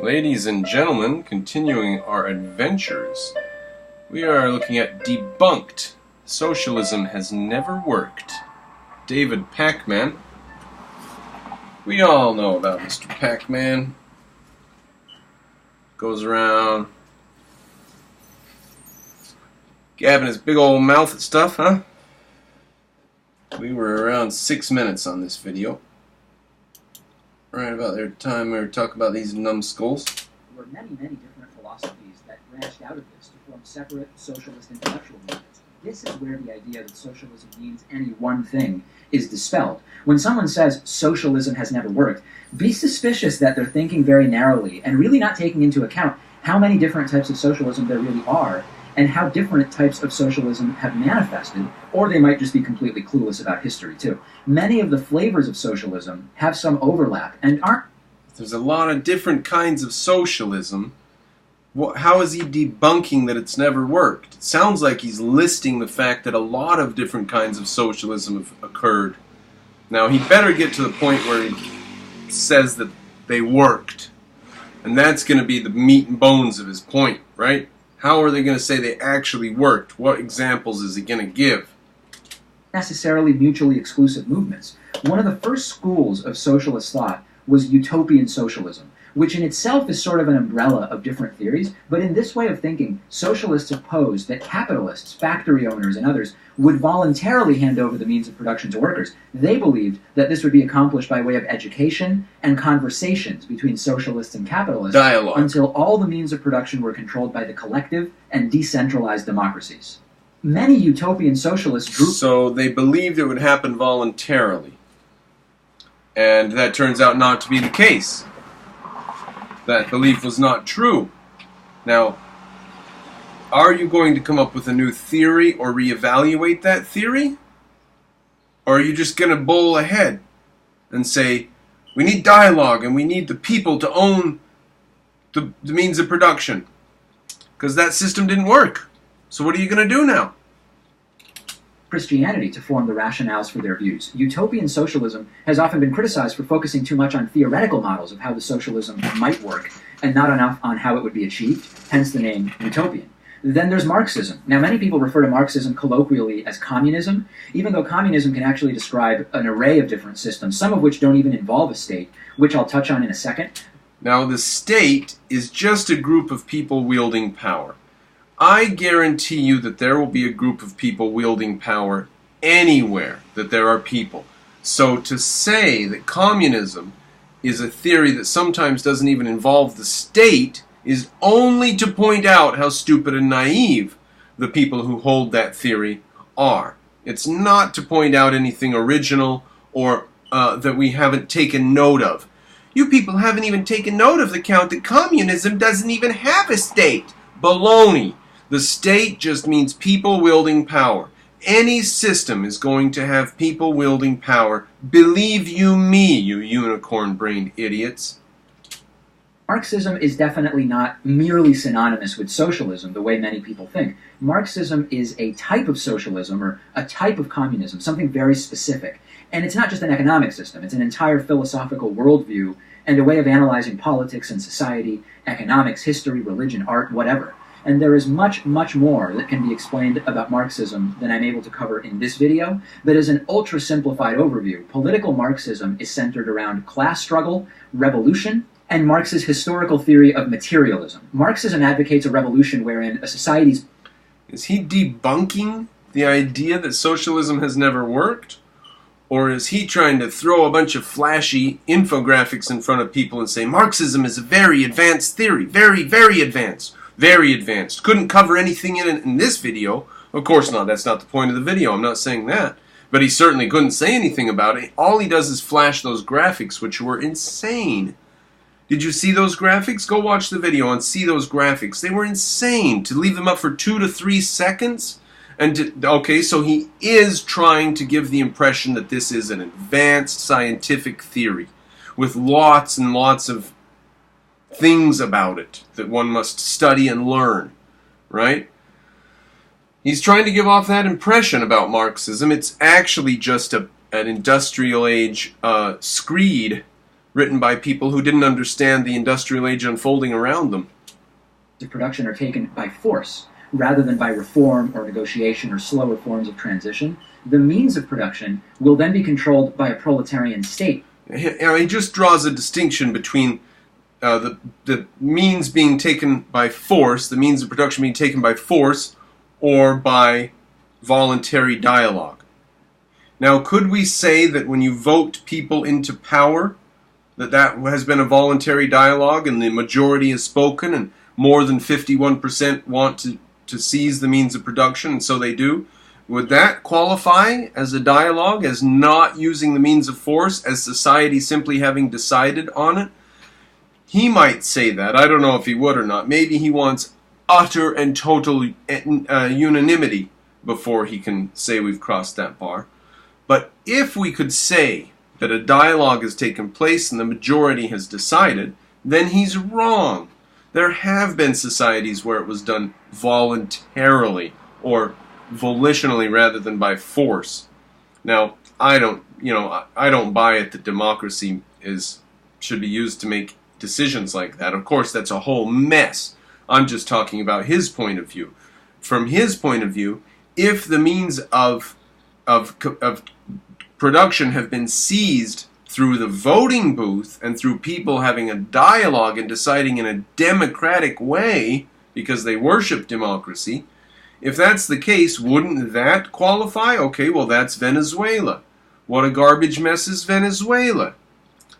Ladies and gentlemen, continuing our adventures, we are looking at Debunked. Socialism Has Never Worked. David Pac-Man. We all know about Mr. Pac-Man. Goes around gabbing his big old mouth at stuff, huh? We were around 6 minutes on this video. Right about the time we were talking about these numbskulls. There were many different philosophies that branched out of this to form separate socialist intellectual movements. This is where the idea that socialism means any one thing is dispelled. When someone says socialism has never worked, be suspicious that they're thinking very narrowly and really not taking into account how many different types of socialism there really are and how different types of socialism have manifested, or they might just be completely clueless about history too. Many of the flavors of socialism have some overlap and aren't... There's a lot of different kinds of socialism. How is he debunking that it's never worked? It sounds like he's listing the fact that a lot of different kinds of socialism have occurred. Now, he better get to the point where he says that they worked. And that's going to be the meat and bones of his point, right? How are they going to say they actually worked? What examples is he going to give? Necessarily mutually exclusive movements. One of the first schools of socialist thought was Utopian Socialism, which in itself is sort of an umbrella of different theories, but in this way of thinking, socialists opposed that capitalists, factory owners, and others would voluntarily hand over the means of production to workers. They believed that this would be accomplished by way of education and conversations between socialists and capitalists. Dialogue. Until all the means of production were controlled by the collective and decentralized democracies. Many utopian socialist groups... So they believed it would happen voluntarily. And that turns out not to be the case. That belief was not true. Now, are you going to come up with a new theory or reevaluate that theory? Or are you just going to bowl ahead and say, we need dialogue and we need the people to own the means of production? Because that system didn't work. So what are you going to do now? Christianity to form the rationales for their views. Utopian socialism has often been criticized for focusing too much on theoretical models of how the socialism might work, and not enough on how it would be achieved, hence the name utopian. Then there's Marxism. Now, many people refer to Marxism colloquially as communism, even though communism can actually describe an array of different systems, some of which don't even involve a state, which I'll touch on in a second. Now, the state is just a group of people wielding power. I guarantee you that there will be a group of people wielding power anywhere that there are people. So to say that communism is a theory that sometimes doesn't even involve the state is only to point out how stupid and naive the people who hold that theory are. It's not to point out anything original or that we haven't taken note of. You people haven't even taken note of the count that communism doesn't even have a state. Baloney. The state just means people wielding power. Any system is going to have people wielding power. Believe you me, you unicorn-brained idiots. Marxism is definitely not merely synonymous with socialism the way many people think. Marxism is a type of socialism or a type of communism, something very specific. And it's not just an economic system, it's an entire philosophical worldview and a way of analyzing politics and society, economics, history, religion, art, whatever. And there is much more that can be explained about Marxism than I'm able to cover in this video, but as an ultra-simplified overview, political Marxism is centered around class struggle, revolution, and Marx's historical theory of materialism. Marxism advocates a revolution wherein a society's... Is he debunking the idea that socialism has never worked? Or is he trying to throw a bunch of flashy infographics in front of people and say, Marxism is a very advanced theory, very advanced. Very advanced. Couldn't cover anything in this video. Of course not. That's not the point of the video. I'm not saying that. But he certainly couldn't say anything about it. All he does is flash those graphics, which were insane. Did you see those graphics? Go watch the video and see those graphics. They were insane. To leave them up for 2 to 3 seconds. Okay, so he is trying to give the impression that this is an advanced scientific theory with lots and lots of things about it that one must study and learn, right? He's trying to give off that impression about Marxism. It's actually just an industrial age screed written by people who didn't understand the industrial age unfolding around them. Of production are taken by force, rather than by reform or negotiation or slower forms of transition. The means of production will then be controlled by a proletarian state. He just draws a distinction between the means being taken by force, the means of production being taken by force, or by voluntary dialogue. Now, could we say that when you vote people into power, that has been a voluntary dialogue and the majority has spoken and more than 51% want to seize the means of production, and so they do? Would that qualify as a dialogue, as not using the means of force, as society simply having decided on it? He might say that. I don't know if he would or not. Maybe he wants utter and total unanimity before he can say we've crossed that bar. But if we could say that a dialogue has taken place and the majority has decided, then he's wrong. There have been societies where it was done voluntarily or volitionally rather than by force. Now, I don't buy it that democracy should be used to make decisions like that. Of course, that's a whole mess. I'm just talking about his point of view. From his point of view, if the means of production have been seized through the voting booth and through people having a dialogue and deciding in a democratic way because they worship democracy, if that's the case, wouldn't that qualify? Okay, well, that's Venezuela. What a garbage mess is Venezuela.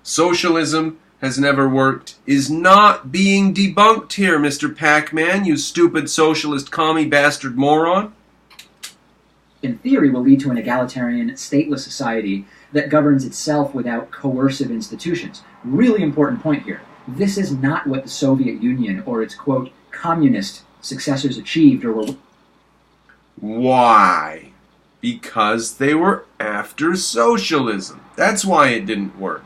Socialism has never worked is not being debunked here, Mr. Pac-Man, you stupid socialist commie bastard moron. In theory, will lead to an egalitarian, stateless society that governs itself without coercive institutions. Really important point here. This is not what the Soviet Union or its, quote, communist successors achieved or were... Why? Because they were after socialism. That's why it didn't work.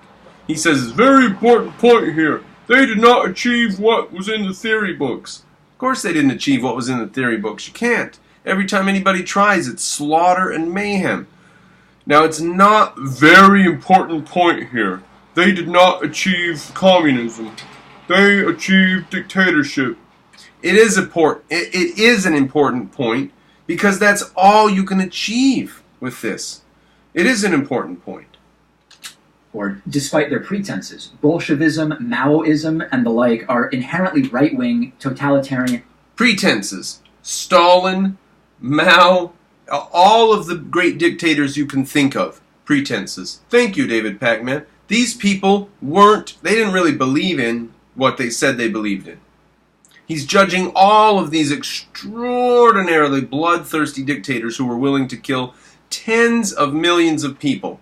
He says, it's a very important point here. They did not achieve what was in the theory books. Of course they didn't achieve what was in the theory books. You can't. Every time anybody tries, it's slaughter and mayhem. Now, it's not a very important point here. They did not achieve communism. They achieved dictatorship. It is important. It is an important point because that's all you can achieve with this. It is an important point. Or, despite their pretenses, Bolshevism, Maoism, and the like are inherently right-wing, totalitarian... Pretenses. Stalin, Mao, all of the great dictators you can think of. Pretenses. Thank you, David Pac-Man. These people they didn't really believe in what they said they believed in. He's judging all of these extraordinarily bloodthirsty dictators who were willing to kill tens of millions of people.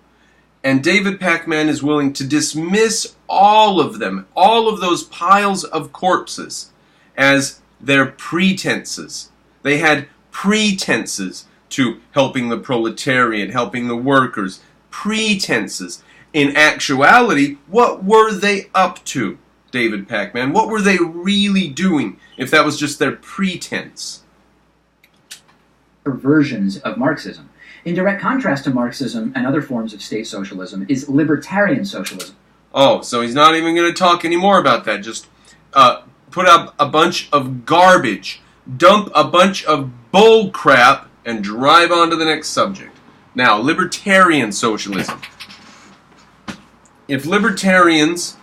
And David Pac-Man is willing to dismiss all of them, all of those piles of corpses, as their pretenses. They had pretenses to helping the proletariat, helping the workers. Pretenses. In actuality, what were they up to, David Pac-Man? What were they really doing if that was just their pretense? Versions of Marxism. In direct contrast to Marxism and other forms of state socialism is Libertarian Socialism. Oh, so he's not even going to talk anymore about that. Just put up a bunch of garbage, dump a bunch of bull crap, and drive on to the next subject. Now, Libertarian Socialism. If libertarians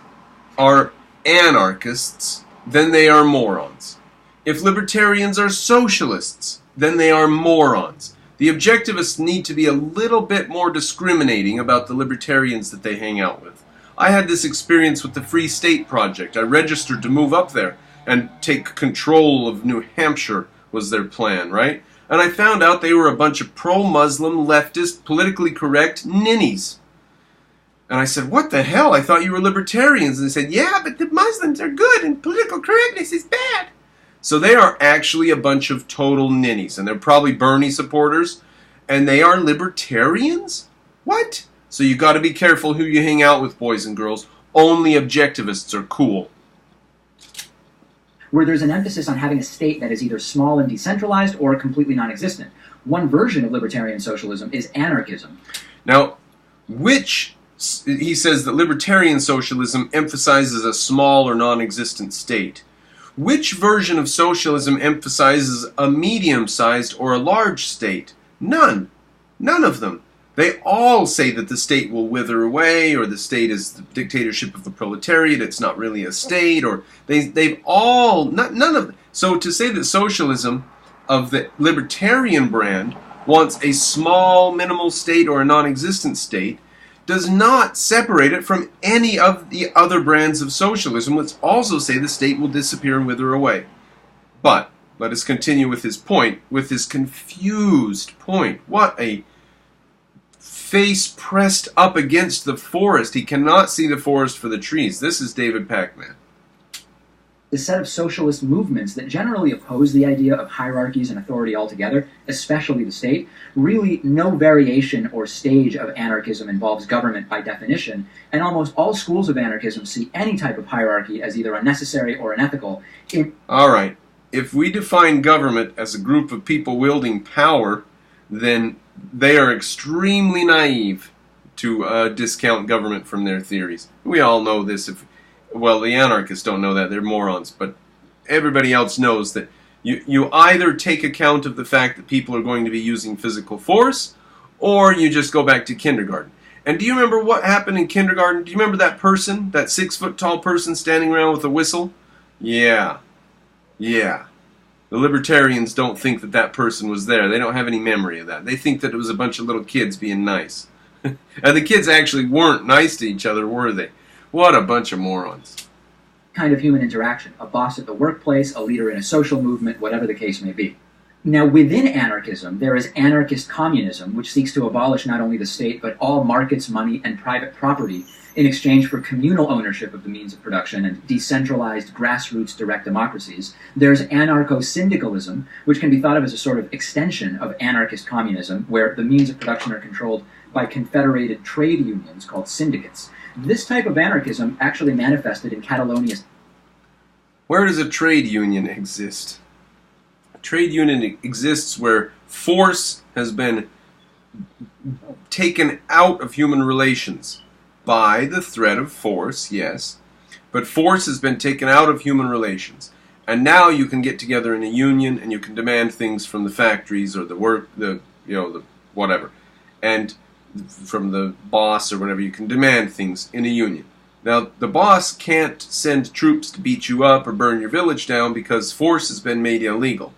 are anarchists, then they are morons. If libertarians are socialists, then they are morons. The objectivists need to be a little bit more discriminating about the libertarians that they hang out with. I had this experience with the Free State Project. I registered to move up there and take control of New Hampshire was their plan, right? And I found out they were a bunch of pro-Muslim, leftist, politically correct ninnies. And I said, what the hell? I thought you were libertarians. And they said, yeah, but the Muslims are good and political correctness is bad. So they are actually a bunch of total ninnies, and they're probably Bernie supporters, and they are libertarians? What? So you got to be careful who you hang out with, boys and girls. Only objectivists are cool. Where there's an emphasis on having a state that is either small and decentralized or completely non-existent. One version of libertarian socialism is anarchism. Now, which he says that libertarian socialism emphasizes a small or non-existent state. Which version of socialism emphasizes a medium-sized or a large state? None. None of them. They all say that the state will wither away, or the state is the dictatorship of the proletariat, it's not really a state, or they've all, none of them. So to say that socialism of the libertarian brand wants a small, minimal state or a non-existent state does not separate it from any of the other brands of socialism, which also say the state will disappear and wither away. But let us continue with his point, with his confused point. What a face pressed up against the forest. He cannot see the forest for the trees. This is David Pacman. The set of socialist movements that generally oppose the idea of hierarchies and authority altogether, especially the state. Really, no variation or stage of anarchism involves government by definition, and almost all schools of anarchism see any type of hierarchy as either unnecessary or unethical. All right. If we define government as a group of people wielding power, then they are extremely naive to discount government from their theories. We all know this. Well, the anarchists don't know that. They're morons. But everybody else knows that you either take account of the fact that people are going to be using physical force, or you just go back to kindergarten. And do you remember what happened in kindergarten? Do you remember that person, that 6-foot-tall person standing around with a whistle? Yeah. The libertarians don't think that that person was there. They don't have any memory of that. They think that it was a bunch of little kids being nice. And the kids actually weren't nice to each other, were they? What a bunch of morons. Kind of human interaction. A boss at the workplace, a leader in a social movement, whatever the case may be. Now, within anarchism, there is Anarchist Communism, which seeks to abolish not only the state, but all markets, money, and private property in exchange for communal ownership of the means of production and decentralized grassroots direct democracies. There's Anarcho-Syndicalism, which can be thought of as a sort of extension of Anarchist Communism, where the means of production are controlled by confederated trade unions called syndicates. This type of anarchism actually manifested in Catalonia. Where does a trade union exist? A trade union exists where force has been taken out of human relations by the threat of force, yes, but force has been taken out of human relations. And now you can get together in a union and you can demand things from the factories or the work, the whatever. And from the boss or whatever, you can demand things in a union. Now, the boss can't send troops to beat you up or burn your village down because force has been made illegal.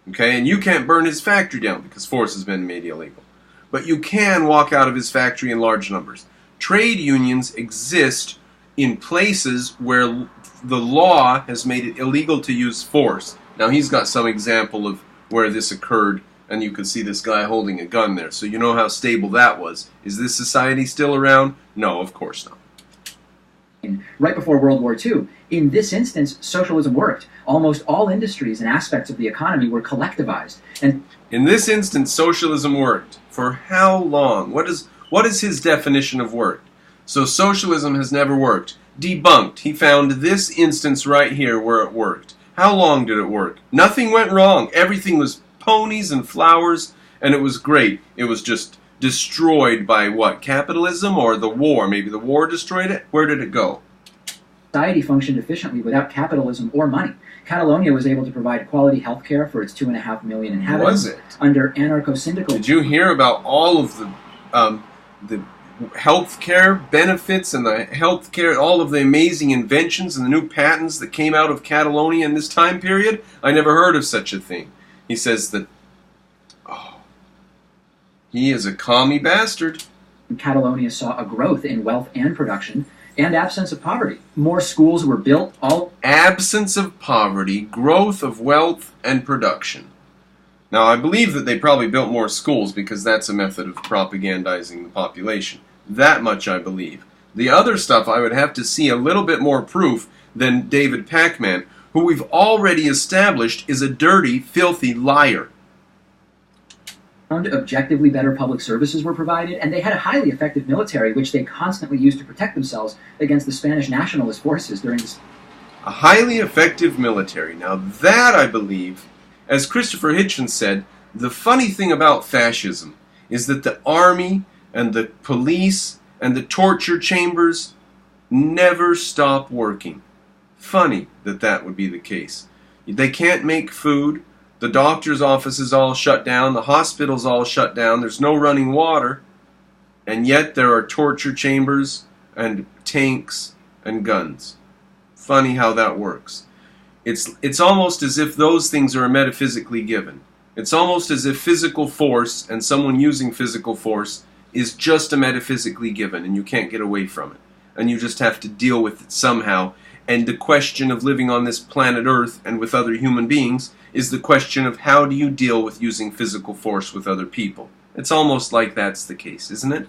Okay, and you can't burn his factory down because force has been made illegal. But you can walk out of his factory in large numbers. Trade unions exist in places where the law has made it illegal to use force. Now, he's got some example of where this occurred, and you can see this guy holding a gun there. So you know how stable that was. Is this society still around? No, of course not. Right before World War II. In this instance, socialism worked. Almost all industries and aspects of the economy were collectivized. And in this instance, socialism worked. For how long? What is his definition of work? So socialism has never worked. Debunked. He found this instance right here where it worked. How long did it work? Nothing went wrong. Everything was ponies and flowers, and it was great. It was just destroyed by what? Capitalism or the war? Maybe the war destroyed it? Where did it go? Society functioned efficiently without capitalism or money. Catalonia was able to provide quality health care for its 2.5 million inhabitants. Was it? Under Anarcho-Syndicalism. Did you hear about all of the health care benefits and the health care, all of the amazing inventions and the new patents that came out of Catalonia in this time period? I never heard of such a thing. He says that, he is a commie bastard. Catalonia saw a growth in wealth and production and absence of poverty. More schools were built. Absence of poverty, growth of wealth, and production. Now, I believe that they probably built more schools because that's a method of propagandizing the population. That much I believe. The other stuff I would have to see a little bit more proof than David Pacman, who we've already established is a dirty, filthy liar. Objectively better public services were provided, and they had a highly effective military, which they constantly used to protect themselves against the Spanish nationalist forces during this. A highly effective military. Now that, I believe, as Christopher Hitchens said, the funny thing about fascism is that the army and the police and the torture chambers never stop working. Funny that that would be the case. They can't make food. The doctor's office is all shut down. The hospital's all shut down. There's no running water. And yet there are torture chambers and tanks and guns. Funny how that works. It's almost as if those things are metaphysically given. It's almost as if physical force and someone using physical force is just a metaphysically given, and you can't get away from it. And you just have to deal with it somehow. And the question of living on this planet Earth and with other human beings is the question of how do you deal with using physical force with other people. It's almost like that's the case, isn't it?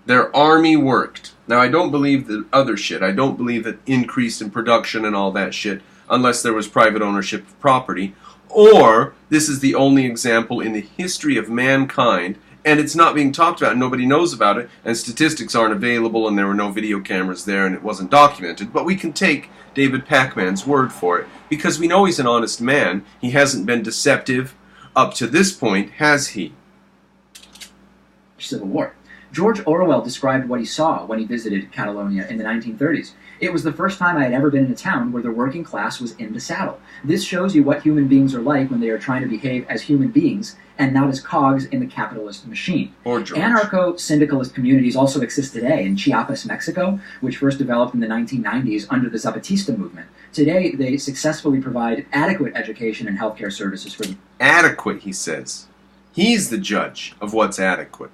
Their army worked. Now, I don't believe the other shit. I don't believe that increase in production and all that shit, unless there was private ownership of property. Or, this is the only example in the history of mankind, and it's not being talked about, and nobody knows about it, and statistics aren't available, and there were no video cameras there, and it wasn't documented. But we can take David Pacman's word for it, because we know he's an honest man. He hasn't been deceptive up to this point, has he? Civil War. George Orwell described what he saw when he visited Catalonia in the 1930s. It was the first time I had ever been in a town where the working class was in the saddle. This shows you what human beings are like when they are trying to behave as human beings and not as cogs in the capitalist machine. Anarcho-Syndicalist communities also exist today in Chiapas, Mexico, which first developed in the 1990s under the Zapatista movement. Today, they successfully provide adequate education and healthcare services for them. Adequate, he says. He's the judge of what's adequate.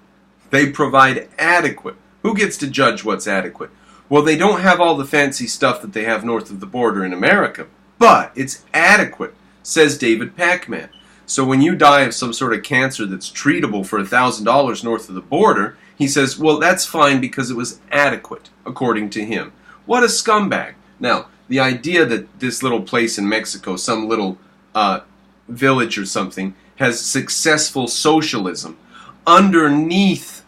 They provide adequate. Who gets to judge what's adequate? Well, they don't have all the fancy stuff that they have north of the border in America, but it's adequate, says David Pacman. So when you die of some sort of cancer that's treatable for $1,000 north of the border, he says, well, that's fine because it was adequate, according to him. What a scumbag. Now, the idea that this little place in Mexico, some little village or something, has successful socialism underneath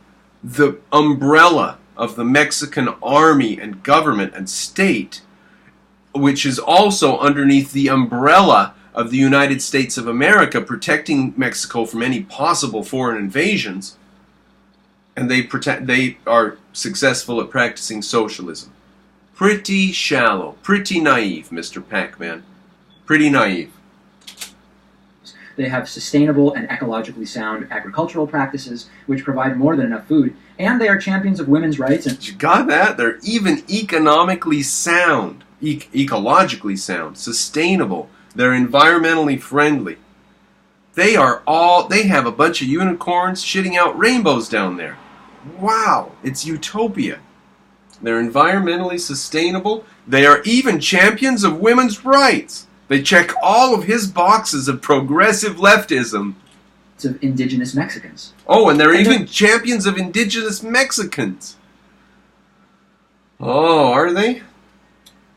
the umbrella of the Mexican army and government and state, which is also underneath the umbrella of the United States of America, protecting Mexico from any possible foreign invasions, and they are successful at practicing socialism. Pretty shallow, pretty naive, Mr. Pacman. Pretty naive. They have sustainable and ecologically sound agricultural practices, which provide more than enough food, and they are champions of women's rights. And you got that? They're even economically sound, ecologically sound, sustainable. They're environmentally friendly. They have a bunch of unicorns shitting out rainbows down there. Wow, it's utopia. They're environmentally sustainable. They are even champions of women's rights. They check all of his boxes of progressive leftism. Of indigenous Mexicans. Oh, and they're even champions of indigenous Mexicans. Oh, are they?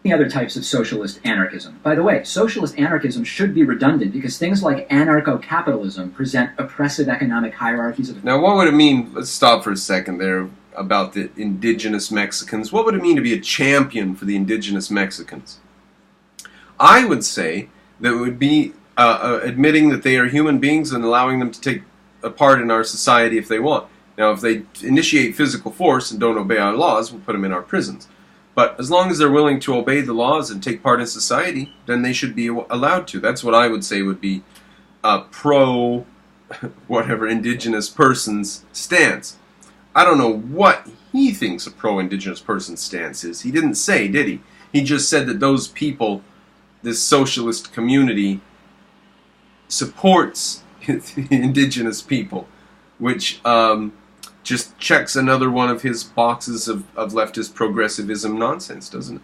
The other types of socialist anarchism. By the way, socialist anarchism should be redundant because things like anarcho-capitalism present oppressive economic hierarchies of... Now, what would it mean, let's stop for a second there, about the indigenous Mexicans. What would it mean to be a champion for the indigenous Mexicans? I would say that it would be admitting that they are human beings and allowing them to take a part in our society if they want. Now, if they initiate physical force and don't obey our laws, we'll put them in our prisons. But as long as they're willing to obey the laws and take part in society, then they should be allowed to. That's what I would say would be a pro-whatever indigenous person's stance. I don't know what he thinks a pro-indigenous person's stance is. He didn't say, did he? He just said that those people, this socialist community, supports indigenous people, which just checks another one of his boxes of leftist progressivism nonsense, doesn't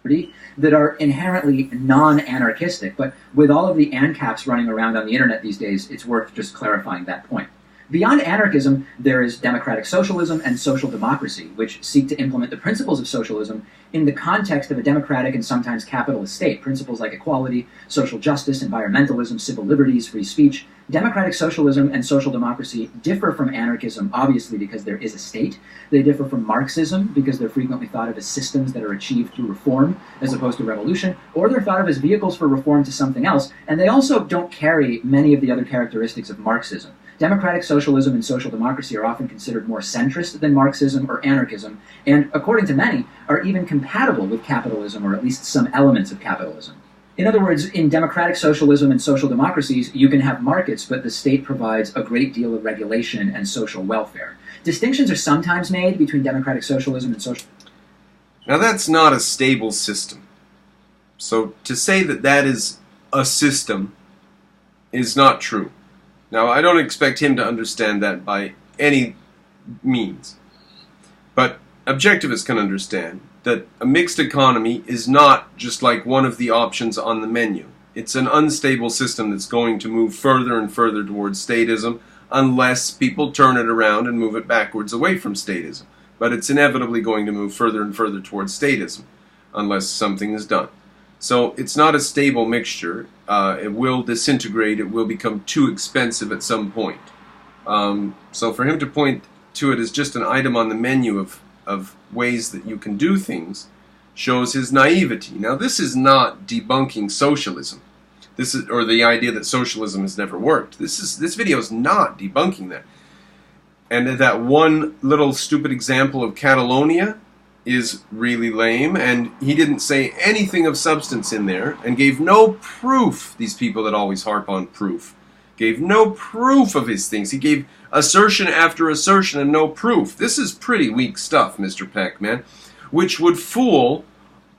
it? That are inherently non-anarchistic, but with all of the ANCAPs running around on the internet these days, it's worth just clarifying that point. Beyond anarchism, there is democratic socialism and social democracy, which seek to implement the principles of socialism in the context of a democratic and sometimes capitalist state. Principles like equality, social justice, environmentalism, civil liberties, free speech. Democratic socialism and social democracy differ from anarchism, obviously, because there is a state. They differ from Marxism, because they're frequently thought of as systems that are achieved through reform, as opposed to revolution, or they're thought of as vehicles for reform to something else, and they also don't carry many of the other characteristics of Marxism. Democratic socialism and social democracy are often considered more centrist than Marxism or anarchism, and, according to many, are even compatible with capitalism, or at least some elements of capitalism. In other words, in democratic socialism and social democracies, you can have markets, but the state provides a great deal of regulation and social welfare. Distinctions are sometimes made between democratic socialism and social... Now that's not a stable system. So to say that that is a system is not true. Now I don't expect him to understand that by any means. But objectivists can understand that a mixed economy is not just like one of the options on the menu. It's an unstable system that's going to move further and further towards statism unless people turn it around and move it backwards away from statism. But it's inevitably going to move further and further towards statism unless something is done. So it's not a stable mixture. It will disintegrate. It will become too expensive at some point. So for him to point to it as just an item on the menu of ways that you can do things shows his naivety. Now this is not debunking socialism. This is, or the idea that socialism has never worked. This video is not debunking that. And that one little stupid example of Catalonia is really lame, and he didn't say anything of substance in there, and gave no proof. These people that always harp on proof gave no proof of his things. He gave assertion after assertion and no proof. This is pretty weak stuff, Mr. Pac-Man, which would fool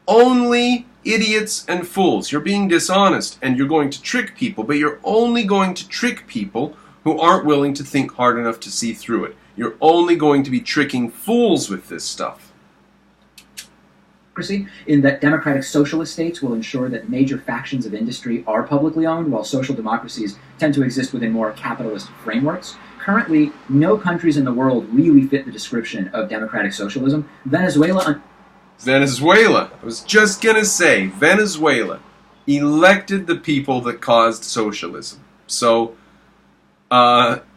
only idiots and fools. You're being dishonest, and you're going to trick people, but you're only going to trick people who aren't willing to think hard enough to see through it. You're only going to be tricking fools with this stuff. In that democratic socialist states will ensure that major factions of industry are publicly owned, while social democracies tend to exist within more capitalist frameworks. Currently, no countries in the world really fit the description of democratic socialism. Venezuela, I was just going to say, Venezuela elected the people that caused socialism. So,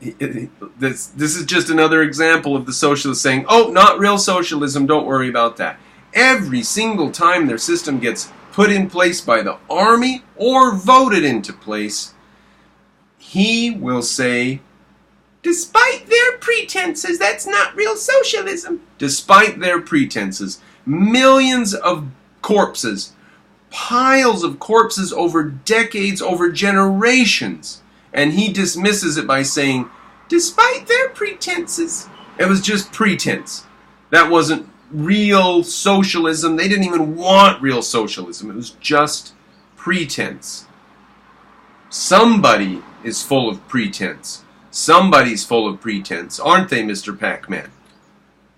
this is just another example of the socialists saying, oh, not real socialism, don't worry about that. Every single time their system gets put in place by the army or voted into place, he will say, despite their pretenses, that's not real socialism. Despite their pretenses, millions of corpses, piles of corpses over decades, over generations, and he dismisses it by saying, despite their pretenses. It was just pretense. That wasn't real socialism. They didn't even want real socialism. It was just pretense. Somebody is full of pretense. Somebody's full of pretense, aren't they, Mr. Pac-Man?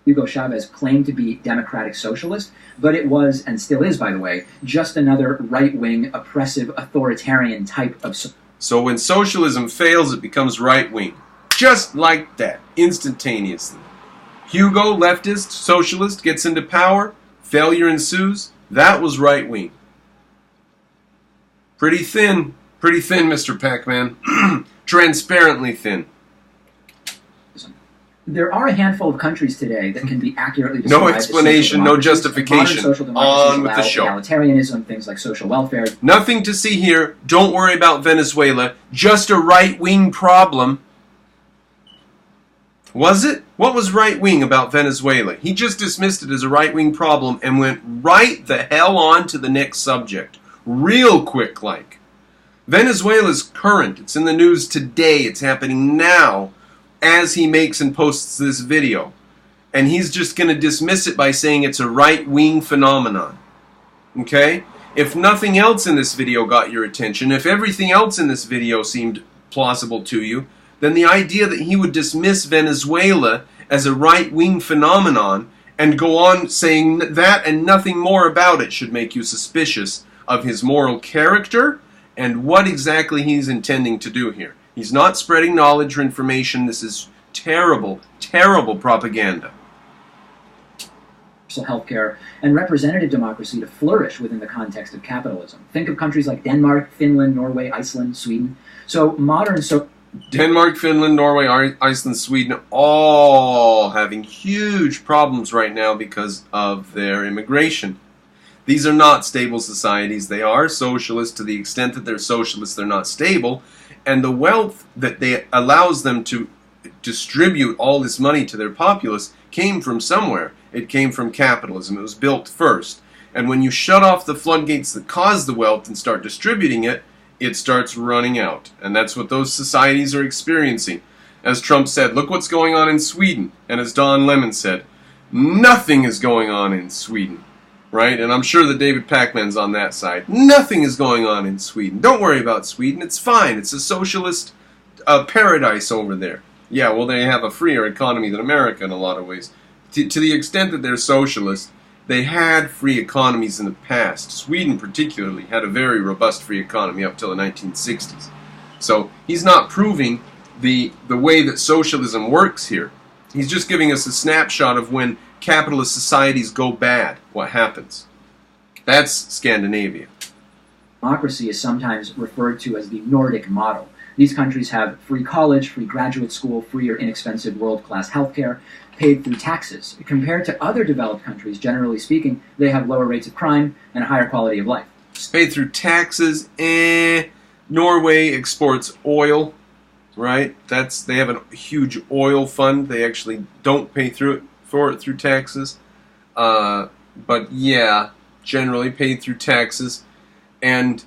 Hugo Chavez claimed to be democratic socialist, but it was, and still is, by the way, just another right-wing, oppressive, authoritarian type of... So when socialism fails, it becomes right-wing. Just like that, instantaneously. Hugo, leftist, socialist, gets into power, failure ensues. That was right-wing. Pretty thin, Mr. Pac-Man. Transparently thin. There are a handful of countries today that can be accurately described no explanation, no justification. On with the show. Egalitarianism, things like social welfare. Nothing to see here. Don't worry about Venezuela. Just a right-wing problem. Was it? What was right-wing about Venezuela? He just dismissed it as a right-wing problem and went right the hell on to the next subject. Real quick like. Venezuela's current. It's in the news today. It's happening now as he makes and posts this video. And he's just going to dismiss it by saying it's a right-wing phenomenon. Okay? If nothing else in this video got your attention, if everything else in this video seemed plausible to you, then the idea that he would dismiss Venezuela as a right-wing phenomenon and go on saying that and nothing more about it should make you suspicious of his moral character and what exactly he's intending to do here. He's not spreading knowledge or information. This is terrible, terrible propaganda. Healthcare and representative democracy to flourish within the context of capitalism. Think of countries like Denmark, Finland, Norway, Iceland, Sweden. Denmark, Finland, Norway, Iceland, Sweden, all having huge problems right now because of their immigration. These are not stable societies. They are socialist. To the extent that they're socialist, they're not stable. And the wealth that they allows them to distribute all this money to their populace came from somewhere. It came from capitalism. It was built first. And when you shut off the floodgates that cause the wealth and start distributing it, it starts running out. And that's what those societies are experiencing. As Trump said, look what's going on in Sweden. And as Don Lemon said, nothing is going on in Sweden. Right? And I'm sure that David Pacman's on that side. Nothing is going on in Sweden. Don't worry about Sweden. It's fine. It's a socialist paradise over there. Yeah, well, they have a freer economy than America in a lot of ways. To the extent that they're socialist, they had free economies in the past. Sweden particularly had a very robust free economy up till the 1960s. So he's not proving the way that socialism works here. He's just giving us a snapshot of when capitalist societies go bad, what happens. That's Scandinavia. Democracy is sometimes referred to as the Nordic model. These countries have free college, free graduate school, free or inexpensive world-class healthcare, paid through taxes. Compared to other developed countries, generally speaking, they have lower rates of crime and a higher quality of life. Paid through taxes, Norway exports oil, right? They have a huge oil fund. They actually don't pay for it through taxes. But yeah, generally paid through taxes. And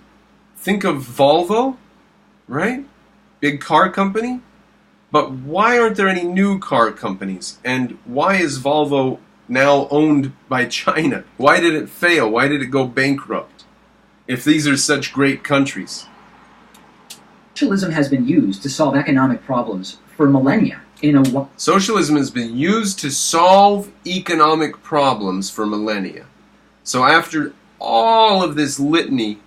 think of Volvo, right? Big car company. But why aren't there any new car companies? And why is Volvo now owned by China? Why did it fail? Why did it go bankrupt? If these are such great countries. Socialism has been used to solve economic problems for millennia. Socialism has been used to solve economic problems for millennia. So after all of this litany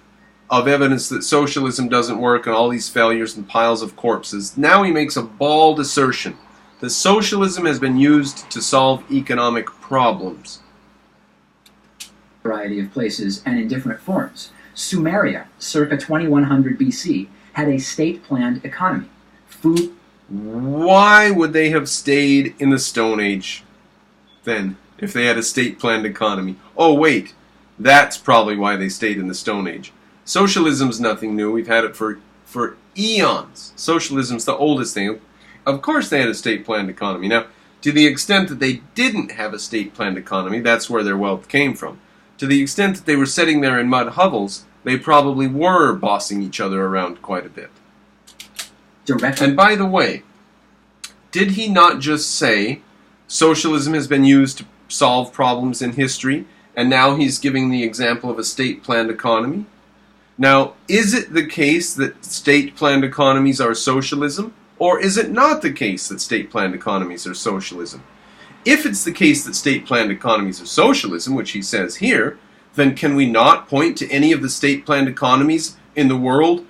of evidence that socialism doesn't work and all these failures and piles of corpses, now he makes a bald assertion that socialism has been used to solve economic problems. Variety of places and in different forms. Sumeria, circa 2100 BC, had a state-planned economy. Food. Why would they have stayed in the Stone Age then, if they had a state-planned economy? Oh, wait, that's probably why they stayed in the Stone Age. Socialism's nothing new. We've had it for eons. Socialism's the oldest thing. Of course they had a state-planned economy. Now, to the extent that they didn't have a state-planned economy, that's where their wealth came from. To the extent that they were sitting there in mud hovels, they probably were bossing each other around quite a bit. And by the way, did he not just say socialism has been used to solve problems in history, and now he's giving the example of a state-planned economy? Now, is it the case that state-planned economies are socialism, or is it not the case that state-planned economies are socialism? If it's the case that state-planned economies are socialism, which he says here, then can we not point to any of the state-planned economies in the world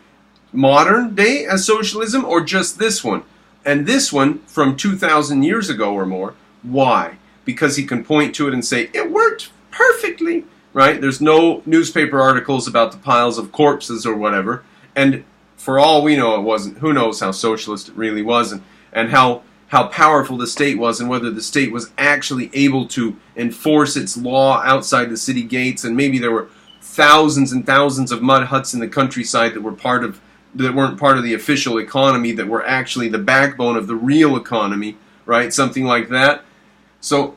modern day as socialism, or just this one? And this one from 2,000 years ago or more. Why? Because he can point to it and say, it worked perfectly, right? There's no newspaper articles about the piles of corpses or whatever, and for all we know it wasn't. Who knows how socialist it really was, and how powerful the state was, and whether the state was actually able to enforce its law outside the city gates, and maybe there were thousands and thousands of mud huts in the countryside that weren't part of the official economy, that were actually the backbone of the real economy, right? Something like that. So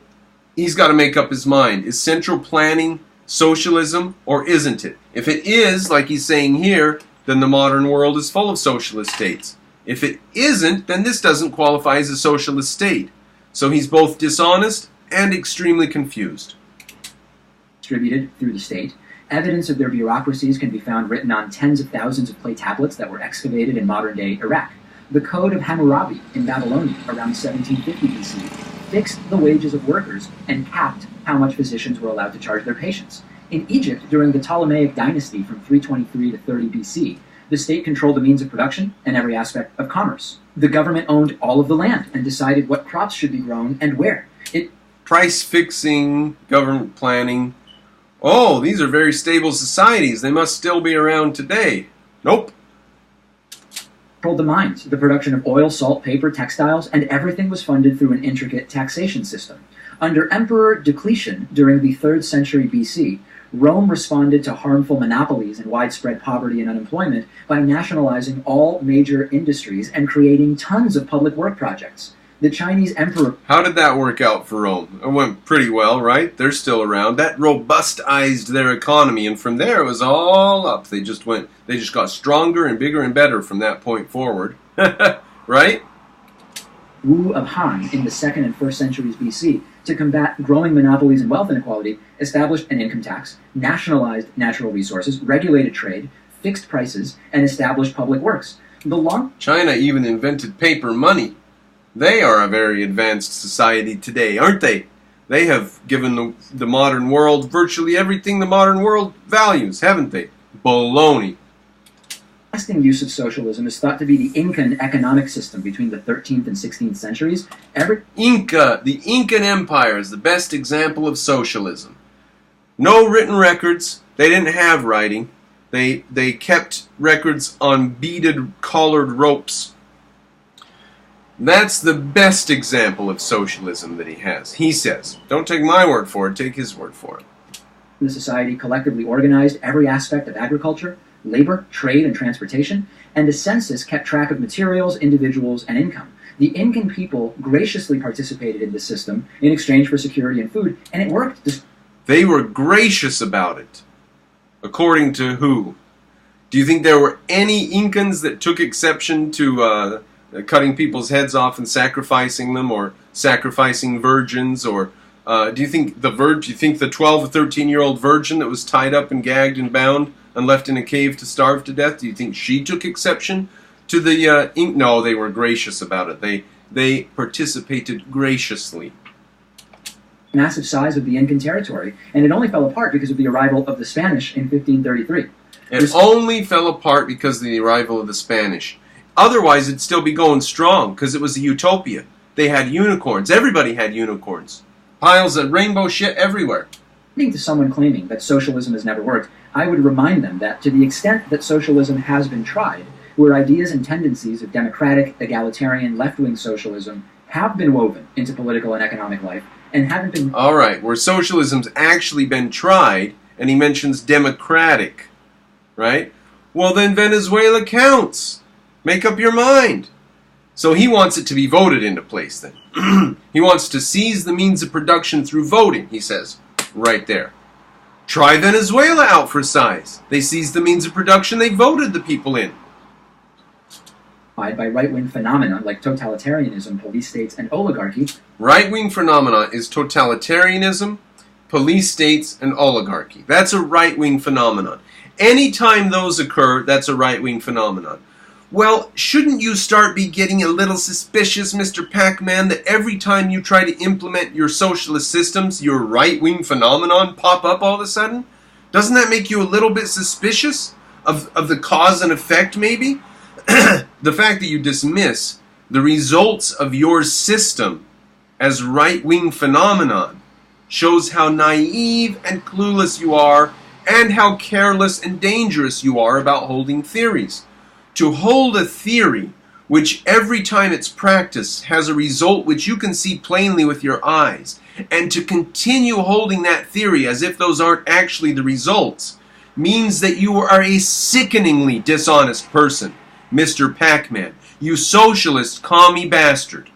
he's got to make up his mind. Is central planning socialism, or isn't it? If it is, like he's saying here, then the modern world is full of socialist states. If it isn't, then this doesn't qualify as a socialist state. So he's both dishonest and extremely confused. Distributed through the state. Evidence of their bureaucracies can be found written on tens of thousands of clay tablets that were excavated in modern-day Iraq. The Code of Hammurabi in Babylonia around 1750 BC fixed the wages of workers and capped how much physicians were allowed to charge their patients. In Egypt, during the Ptolemaic dynasty from 323 to 30 BC, the state controlled the means of production and every aspect of commerce. The government owned all of the land and decided what crops should be grown and where. Price fixing, government planning. Oh, these are very stable societies. They must still be around today. Nope. Controlled the mines, the production of oil, salt, paper, textiles, and everything was funded through an intricate taxation system. Under Emperor Diocletian, during the 3rd century BC, Rome responded to harmful monopolies and widespread poverty and unemployment by nationalizing all major industries and creating tons of public work projects. The Chinese emperor... How did that work out for Rome? It went pretty well, right? They're still around. That robustized their economy, and from there it was all up. They just got stronger and bigger and better from that point forward. Right? Wu of Han in the 2nd and 1st centuries BC, to combat growing monopolies and wealth inequality, established an income tax, nationalized natural resources, regulated trade, fixed prices, and established public works. China even invented paper money. They are a very advanced society today, aren't they? They have given the modern world virtually everything the modern world values, haven't they? Baloney. The lasting use of socialism is thought to be the Incan economic system between the 13th and 16th centuries. The Incan Empire is the best example of socialism. No written records. They didn't have writing. They kept records on beaded collared ropes. That's the best example of socialism that he has. He says, don't take my word for it, take his word for it. The society collectively organized every aspect of agriculture, labor, trade, and transportation, and a census kept track of materials, individuals, and income. The Incan people graciously participated in this system in exchange for security and food, and it worked. They were gracious about it. According to who? Do you think there were any Incans that took exception to cutting people's heads off and sacrificing them, or sacrificing virgins, or do you think the 12 or 13-year-old virgin that was tied up and gagged and bound and left in a cave to starve to death, do you think she took exception to the No, they were gracious about it. They participated graciously. Massive size of the Incan territory, and it only fell apart because of the arrival of the Spanish in 1533. It only fell apart because of the arrival of the Spanish. Otherwise, it'd still be going strong, because it was a utopia. They had unicorns. Everybody had unicorns. Piles of rainbow shit everywhere. According to someone claiming that socialism has never worked, I would remind them that to the extent that socialism has been tried, where ideas and tendencies of democratic, egalitarian, left-wing socialism have been woven into political and economic life, and haven't been... All right, where socialism's actually been tried, and he mentions democratic, right? Well, then Venezuela counts. Make up your mind. So he wants it to be voted into place then. He wants to seize the means of production through voting, he says. Right there. Try Venezuela out for size. They seized the means of production, they voted the people in. By right-wing phenomena like totalitarianism, police states, and oligarchy. Right-wing phenomena is totalitarianism, police states, and oligarchy. That's a right-wing phenomenon. Anytime those occur, that's a right-wing phenomenon. Well, shouldn't you start be getting a little suspicious, Mr. Pac-Man, that every time you try to implement your socialist systems, your right-wing phenomenon pop up all of a sudden? Doesn't that make you a little bit suspicious of the cause and effect, maybe? The fact that you dismiss the results of your system as right-wing phenomenon shows how naive and clueless you are, and how careless and dangerous you are about holding theories. To hold a theory which every time it's practiced has a result which you can see plainly with your eyes, and to continue holding that theory as if those aren't actually the results, means that you are a sickeningly dishonest person, Mr. Pac-Man. You socialist commie bastard.